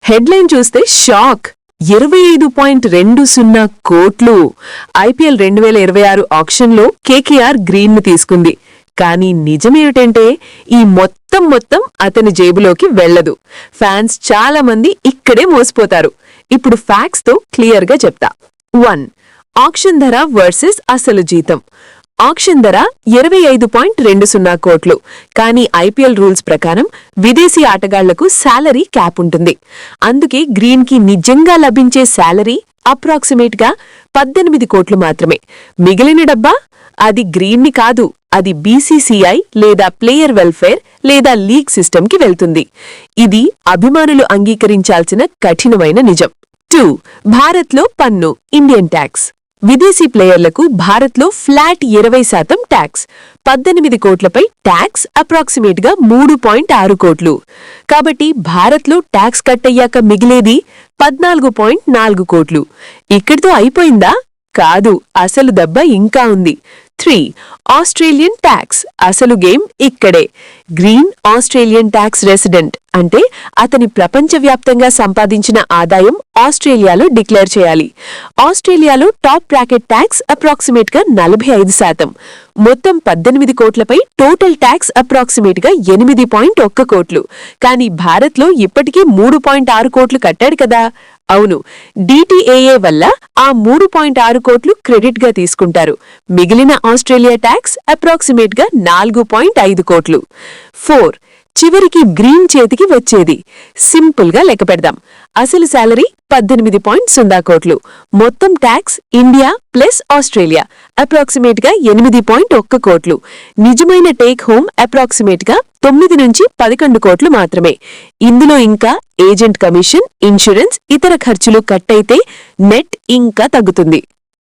Headline చూస్తే shock. 25.20 కోట్లు. IPL 2026 ఆక్షన్లో KKR గ్రీన్ను తీసుకుంది. కానీ నిజమేమిటంటే ఈ మొత్తం అతని జేబులోకి వెళ్లదు. ఫ్యాన్స్ చాలా మంది ఇక్కడే మోసపోతారు. ఇప్పుడు ఫ్యాక్ట్స్తో క్లియర్గా చెప్తా. 1. ఆక్షన్ ధర వర్సెస్ అసలు జీతం. ఆక్షన్ ధర 25.20 కోట్లు. కానీ ఐపీఎల్ రూల్స్ ప్రకారం విదేశీ ఆటగాళ్లకు శాలరీ క్యాప్ ఉంటుంది. అందుకే గ్రీన్కి నిజంగా లభించే శాలరీ అప్రాక్సిమేట్గా 18 కోట్లు మాత్రమే. మిగిలిన డబ్బా అది గ్రీన్ని కాదు, అది బీసీసీఐ లేదా ప్లేయర్ వెల్ఫేర్ లేదా లీగ్ సిస్టమ్కి వెళ్తుంది. ఇది అభిమానులు అంగీకరించాల్సిన కఠినమైన నిజం. 2. భారత్లో పన్ను, ఇండియన్ ట్యాక్స్. విదేశీ ప్లేయర్లకు భారత్లో ఫ్లాట్ 20% ట్యాక్స్. 18 కోట్లపై ట్యాక్స్ అప్రాక్సిమేట్గా 3.6 కోట్లు. కాబట్టి భారత్లో ట్యాక్స్ కట్టయ్యాక మిగిలేది 14.4 కోట్లు. ఇక్కడితో అయిపోయిందా? కాదు, అసలు దెబ్బ ఇంకా ఉంది. 3. Australian tax. అసలు గేమ్ ఇక్కడే. గ్రీన్ ఆస్ట్రేలియన్ ట్యాక్స్ రెసిడెంట్, అంటే అతని ప్రపంచవ్యాప్తంగా సంపాదించిన ఆదాయం ఆస్ట్రేలియాలో డిక్లేర్ చేయాలి. ఆస్ట్రేలియాలో టాప్ బ్రాకెట్ ట్యాక్స్ అప్రాక్సిమేట్గా 45%. మొత్తం 18 కోట్లపై టోటల్ ట్యాక్స్ అప్రాక్సిమేట్గా 8.1 కోట్లు. కానీ భారత్లో ఇప్పటికీ 3.6 కోట్లు కట్టాడు కదా. అవును, డీటీఏఏ వల్ల ఆ 3.6 కోట్లు క్రెడిట్గా తీసుకుంటారు. మిగిలిన ఆస్ట్రేలియా ట్యాక్స్ అప్రాక్సిమేట్గా 4.5 కోట్లు. 4. చివరికి గ్రీన్ చేతికి వచ్చేది. సింపుల్గా లెక్క పెడదాం. అసలు శాలరీ 18.0 కోట్లు. మొత్తం ట్యాక్స్ ఇండియా ప్లస్ ఆస్ట్రేలియా అప్రాక్సిమేట్గా 8.1 కోట్లు. నిజమైన టేక్ హోమ్ అప్రాక్సిమేట్గా 9 నుంచి 11 కోట్లు మాత్రమే. ఇందులో ఇంకా ఏజెంట్ కమిషన్, ఇన్సూరెన్స్, ఇతర ఖర్చులు కట్టయితే నెట్ ఇంకా తగ్గుతుంది.